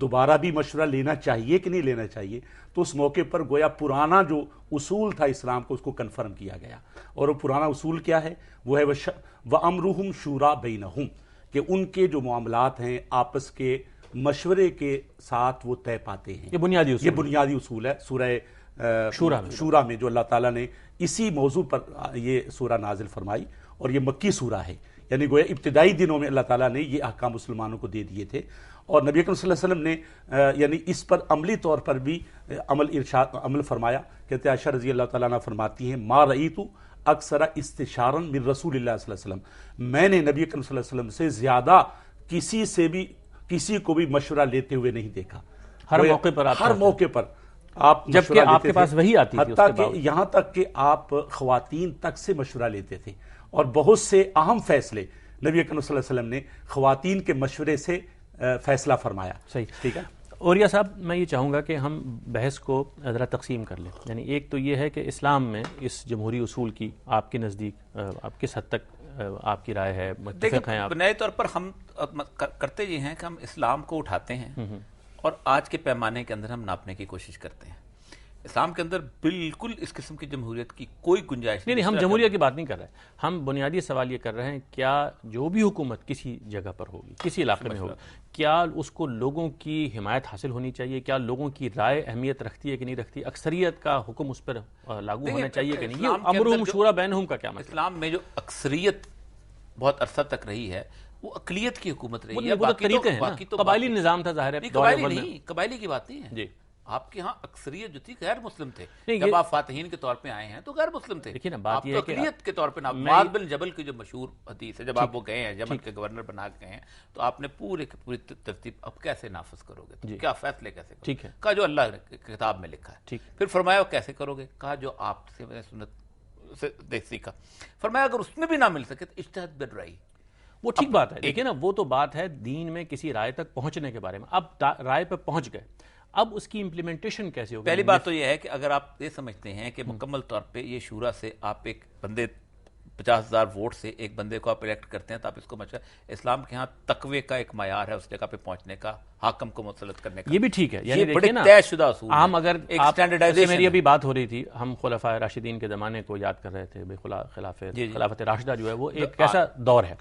دوبارہ بھی مشورہ لینا چاہیے کہ نہیں لینا چاہیے، تو اس موقع پر گویا پرانا جو اصول تھا اسلام کو اس کو کنفرم کیا گیا، اور وہ پرانا اصول کیا ہے؟ وہ ہے وَأَمْرُهُمْ شُورَى بَيْنَهُمْ، کہ ان کے جو معاملات ہیں آپس کے مشورے کے ساتھ وہ طے پاتے ہیں۔ یہ بنیادی اصول ہے سورہ شورا میں جو اللہ تعالیٰ نے اسی موضوع پر یہ سورہ نازل فرمائی، اور یہ مکی سورہ ہے، یعنی گویا ابتدائی دنوں میں اللہ تعالیٰ نے یہ احکام مسلمانوں کو دے دیے تھے، اور نبی اکرم صلی اللہ علیہ وسلم نے یعنی اس پر عملی طور پر بھی عمل فرمایا۔ کہتے ہیں عائشہ رضی اللہ تعالیٰ عنہ فرماتی ہیں ما رأیت اکثر استشارا من رسول اللہ صلی اللہ علیہ وسلم، میں نے نبی اکرم صلی اللہ علیہ وسلم سے زیادہ کسی کو بھی مشورہ لیتے ہوئے نہیں دیکھا۔ ہر موقع پر آپ جبکہ آپ کے پاس وہی آتی تھی، حتیٰ کہ یہاں تک کہ آپ خواتین تک سے مشورہ لیتے تھے، اور بہت سے اہم فیصلے نبی اکرم صلی اللہ علیہ وسلم نے خواتین کے مشورے سے فیصلہ فرمایا۔ صحیح، ٹھیک ہے۔ اوریہ صاحب، میں یہ چاہوں گا کہ ہم بحث کو ذرا تقسیم کر لیں، یعنی ایک تو یہ ہے کہ اسلام میں اس جمہوری اصول کی آپ کے نزدیک آپ کس حد تک آپ کی رائے ہے، متفق ہیں آپ؟ بنیادی طور پر ہم کرتے یہ ہیں کہ ہم اسلام کو اٹھاتے ہیں اور آج کے پیمانے کے اندر ہم ناپنے کی کوشش کرتے ہیں۔ اسلام کے اندر بالکل اس قسم کی جمہوریت کی کوئی گنجائش نہیں، ہم جمہوریت کی بات نہیں کر رہے، ہم بنیادی سوال یہ کر رہے ہیں کیا جو بھی حکومت کسی جگہ پر ہوگی، کسی علاقے میں ہوگی، کیا اس کو لوگوں کی حمایت حاصل ہونی چاہیے؟ کیا لوگوں کی رائے اہمیت رکھتی ہے کہ نہیں رکھتی؟ اکثریت کا حکم اس پر لاگو ہونا چاہیے کہ نہیں؟ یہ امرہم شورا بینہم کا کیا مطلب؟ اسلام میں جو اکثریت بہت عرصہ تک رہی ہے وہ اقلیت کی حکومت رہی ہے۔ وہ طریقے ہیں نا، قبائلی نظام تھا ظاہر ہے۔ قبائلی کی بات نہیں ہے جی، آپ کے ہاں اکثریت جو تھی غیر مسلم تھے، جب آپ فاتحین کے طور پہ آئے ہیں تو غیر مسلم تھے، لیکن بات یہ ہے کہ اقلیت کے طور پہ معاذ بن جبل کی جو مشہور حدیث ہے، جب آپ وہ گئے ہیں یمن کے گورنر بنا کے گئے ہیں تو آپ نے پوری ترتیب اب کیسے نافذ کرو گے، کیا فیصلے کیسے کرو گے، کہا جو اللہ کی کتاب میں لکھا ہے، پھر فرمایا کیسے کرو گے، کہا جو آپ سے سنت سے دیکھ سیکھا، فرمایا اگر اس میں بھی نہ مل سکے تو اجتہاد بالرأی۔ وہ ٹھیک بات ہے، دیکھیں نا، وہ تو بات ہے دین میں کسی رائے تک پہنچنے کے بارے میں۔ اب رائے پہ پہنچ گئے، اب اس کی امپلیمنٹیشن کیسے ہوگی؟ پہلی بات تو یہ ہے کہ اگر آپ یہ سمجھتے ہیں کہ مکمل طور پہ یہ شورا سے آپ ایک بندے 50,000 ووٹ سے ایک بندے کو آپ الیکٹ کرتے ہیں تو آپ اس کو مشورہ، اسلام کے ہاں تقوی کا ایک معیار ہے اس جگہ پہ پہنچنے کا، حاکم کو مسلط کرنے کا، یہ بھی ٹھیک ہے، یعنی بڑے طے شدہ اصول عام۔ اگر میری ابھی بات ہو رہی تھی، ہم خلفائے راشدین کے زمانے کو یاد کر رہے تھے، خلافت راشدہ جو ہے وہ ایک کیسا دور ہے،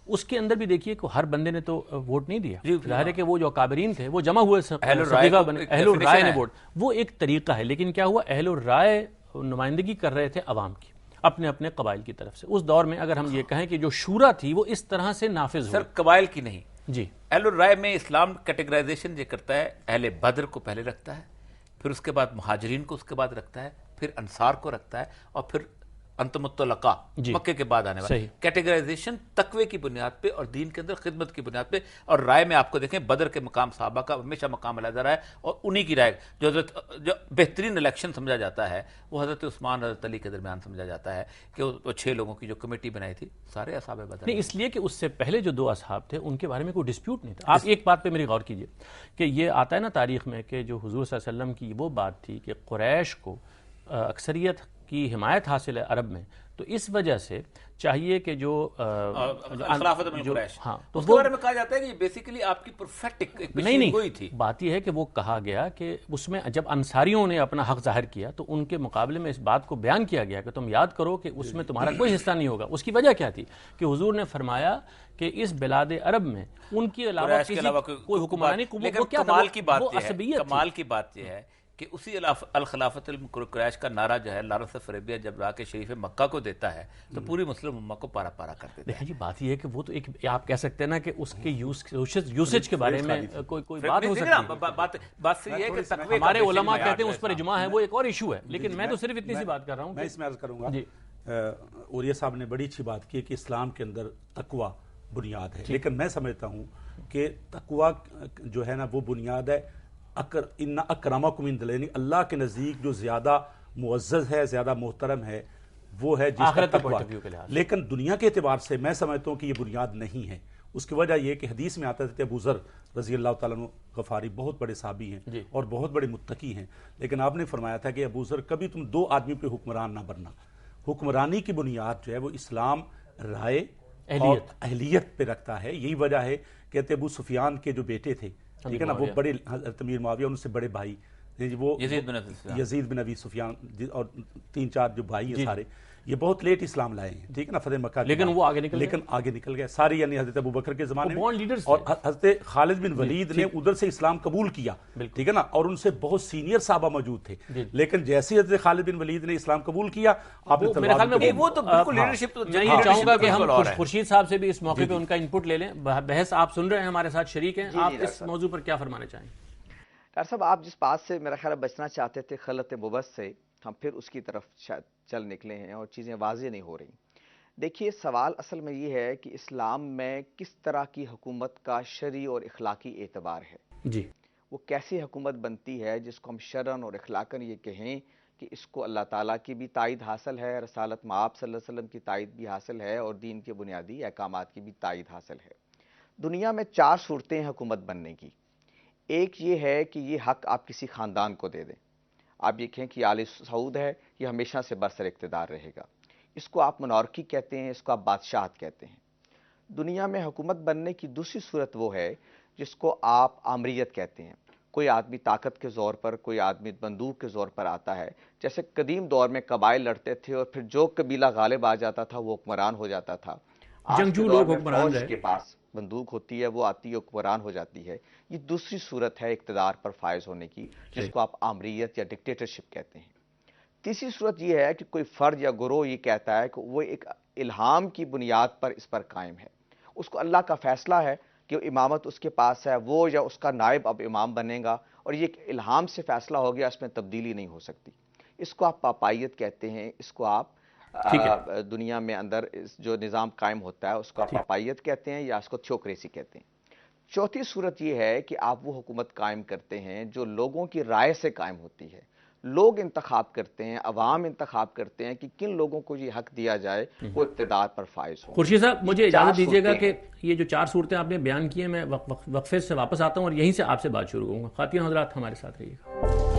اس کے اندر بھی دیکھیے کہ ہر بندے نے تو ووٹ نہیں دیا، ظاہر ہے کہ وہ جو اکابرین تھے وہ جمع ہوئے، اہل الرائے نے ووٹ، وہ ایک طریقہ ہے، لیکن کیا ہوا، اہل الرائے نمائندگی کر رہے تھے عوام کی اپنے اپنے قبائل کی طرف سے۔ اس دور میں اگر ہم یہ کہیں کہ جو شورا تھی وہ اس طرح سے نافذ ہوئی، سر قبائل کی نہیں جی، اہل الرائے میں اسلام کیٹیگرائزیشن یہ کرتا ہے، اہل بدر کو پہلے رکھتا ہے، پھر اس کے بعد مہاجرین کو اس کے بعد رکھتا ہے، پھر انصار کو رکھتا ہے، اور پھر انتم الطلقاء مکے کے بعد آنے والے۔ کیٹیگرائزیشن تقوی کی بنیاد پہ اور دین کے اندر خدمت کی بنیاد پہ، اور رائے میں آپ کو دیکھیں بدر کے مقام صحابہ کا ہمیشہ مقام علیحدہ رہا ہے، اور انہی کی رائے جو بہترین الیکشن سمجھا جاتا ہے وہ حضرت عثمان حضرت علی کے درمیان سمجھا جاتا ہے کہ وہ 6 لوگوں کی جو کمیٹی بنائی تھی سارے اصحاب بدر نہیں، اس لیے کہ اس سے پہلے جو 2 اصحاب تھے ان کے بارے میں کوئی ڈسپیوٹ نہیں تھا۔ آپ ایک بات پہ میری غور کیجئے کہ یہ آتا ہے نا تاریخ میں کہ جو حضور صلی اللہ علیہ وسلم کی وہ بات تھی کہ قریش کو اکثریت کی حمایت حاصل ہے عرب میں، تو اس وجہ سے چاہیے کہ جو خلافت بن قریش، ہاں، تو اس کے بارے میں کہا جاتا ہے کہ یہ بیسیکلی آپ کی پرفیکٹ نہیں تھی۔ بات یہ ہے کہ وہ کہا گیا کہ اس میں جب انصاریوں نے اپنا حق ظاہر کیا تو ان کے مقابلے میں اس بات کو بیان کیا گیا کہ تم یاد کرو کہ اس میں تمہارا کوئی حصہ نہیں ہوگا۔ اس کی وجہ کیا تھی کہ حضور نے فرمایا کہ اس بلاد عرب میں ان کے علاوہ کوئی حکمرانی قوت، کمال کی بات یہ ہے کہ اسی الخلافت القریش کا نعرہ جو ہے لارث فریبیہ جب را کے شریف مکہ کو دیتا ہے تو پوری مسلم امہ کو پارا پارا کر دیتا ہے۔ دیکھیں جی، بات یہ ہے کہ وہ تو ایک آپ کہہ سکتے ہیں نا کہ اس کے یوسیج کے بارے میں کوئی بات ہو سکتی ہے، بات سے یہ ہے کہ ہمارے علماء کہتے ہیں اس پر اجماع ہے، وہ ایک اور ایشو ہے، لیکن میں تو صرف اتنی سی بات کر رہا ہوں۔ میں اس میں عرض کروں گا، اوریہ صاحب نے بڑی اچھی بات کی کہ اسلام کے اندر تقوی بنیاد ہے، لیکن میں سمجھتا ہوں کہ تقوی جو ہے نا وہ بنیاد ہے ان اکرمکم عند اللہ، یعنی اللہ کے نزدیک جو زیادہ معزز ہے، زیادہ محترم ہے، وہ ہے جس کا تقوی۔ لیکن دنیا کے اعتبار سے میں سمجھتا ہوں کہ یہ بنیاد نہیں ہے۔ اس کی وجہ یہ کہ حدیث میں آتا ہے ابو ذر رضی اللہ تعالیٰ عنہ غفاری بہت بڑے صحابی ہیں اور بہت بڑے متقی ہیں، لیکن آپ نے فرمایا تھا کہ ابو ذر کبھی تم 2 آدمی پہ حکمران نہ بننا۔ حکمرانی کی بنیاد جو ہے وہ اسلام رائے اور اہلیت پہ رکھتا ہے۔ یہی وجہ ہے کہ ابو سفیان کے جو بیٹے تھے ٹھیک ہے نا, وہ بڑے حضرت امیر معاویہ ان سے بڑے بھائی, وہ یزید بن ابی سفیان اور 3-4 جو بھائی ہیں سارے, یہ بہت لیٹ اسلام لائے ہیں, ٹھیک ہے نا, فتح مکہ, لیکن وہ آگے نکل گئے سارے, یعنی حضرت ابوبکر کے زمانے میں, اور حضرت خالد بن ولید نے ادھر سے اسلام قبول کیا, ٹھیک ہے نا, اور ان سے بہت سینئر صحابہ موجود تھے, لیکن جیسے حضرت خالد بن ولید نے اسلام قبول کیا, آپ نے وہ تو بالکل لیڈرشپ, تو میں یہ چاہوں گا کہ ہم خورشید صاحب سے بھی اس موقع پہ ان کا انپٹ لے لیں. بحث آپ سن رہے ہیں, ہمارے ساتھ شریک ہیں, آپ اس موضوع پر کیا فرمانا چاہیں؟ ڈاکٹر صاحب, آپ جس بات سے میرا خیال بچنا چاہتے تھے, خلط مبث سے, ہم پھر اس کی طرف شاید چل نکلے ہیں اور چیزیں واضح نہیں ہو رہی. دیکھیے, سوال اصل میں یہ ہے کہ اسلام میں کس طرح کی حکومت کا شرعی اور اخلاقی اعتبار ہے. جی, وہ کیسی حکومت بنتی ہے جس کو ہم شرعاً اور اخلاقاً یہ کہیں کہ اس کو اللہ تعالیٰ کی بھی تائید حاصل ہے, رسالت مآب صلی اللہ علیہ وسلم کی تائید بھی حاصل ہے, اور دین کے بنیادی احکامات کی بھی تائید حاصل ہے. دنیا میں 4 صورتیں حکومت بننے کی. ایک یہ ہے کہ یہ حق آپ کسی خاندان کو دے دیں, آپ یہ کہیں کہ آل سعود ہے, یہ ہمیشہ سے برسر اقتدار رہے گا. اس کو آپ منارکی کہتے ہیں, اس کو آپ بادشاہت کہتے ہیں. دنیا میں حکومت بننے کی دوسری صورت وہ ہے جس کو آپ آمریت کہتے ہیں. کوئی آدمی طاقت کے زور پر, کوئی آدمی بندوق کے زور پر آتا ہے. جیسے قدیم دور میں قبائل لڑتے تھے اور پھر جو قبیلہ غالب آ جاتا تھا وہ حکمران ہو جاتا تھا. جنگجو لوگ حکمران رہے, کے پاس بندوق ہوتی ہے, وہ آتی ہے حکمران ہو جاتی ہے. یہ دوسری صورت ہے اقتدار پر فائز ہونے کی, جس کو آپ آمریت یا ڈکٹیٹرشپ کہتے ہیں. تیسری صورت یہ ہے کہ کوئی فرد یا گروہ یہ کہتا ہے کہ وہ ایک الہام کی بنیاد پر اس پر قائم ہے. اس کو اللہ کا فیصلہ ہے کہ امامت اس کے پاس ہے, وہ یا اس کا نائب اب امام بنے گا, اور یہ ایک الہام سے فیصلہ ہو گیا, اس میں تبدیلی نہیں ہو سکتی. اس کو آپ پاپائیت کہتے ہیں. اس کو آپ دنیا میں اندر جو نظام قائم ہوتا ہے اس کو آپ پاپائیت کہتے ہیں, یا اس کو تھیوکریسی کہتے ہیں. چوتھی صورت یہ ہے کہ آپ وہ حکومت قائم کرتے ہیں جو لوگوں کی رائے سے قائم ہوتی ہے. لوگ انتخاب کرتے ہیں, عوام انتخاب کرتے ہیں کہ کن لوگوں کو یہ حق دیا جائے وہ اقتدار پر فائز ہوں. خورشید صاحب, مجھے اجازت دیجیے گا کہ یہ جو 4 صورتیں آپ نے بیان کی ہیں, میں وقفے سے واپس آتا ہوں اور یہیں سے آپ سے بات شروع کروں گا. خواتین حضرات ہمارے ساتھ رہیے گا.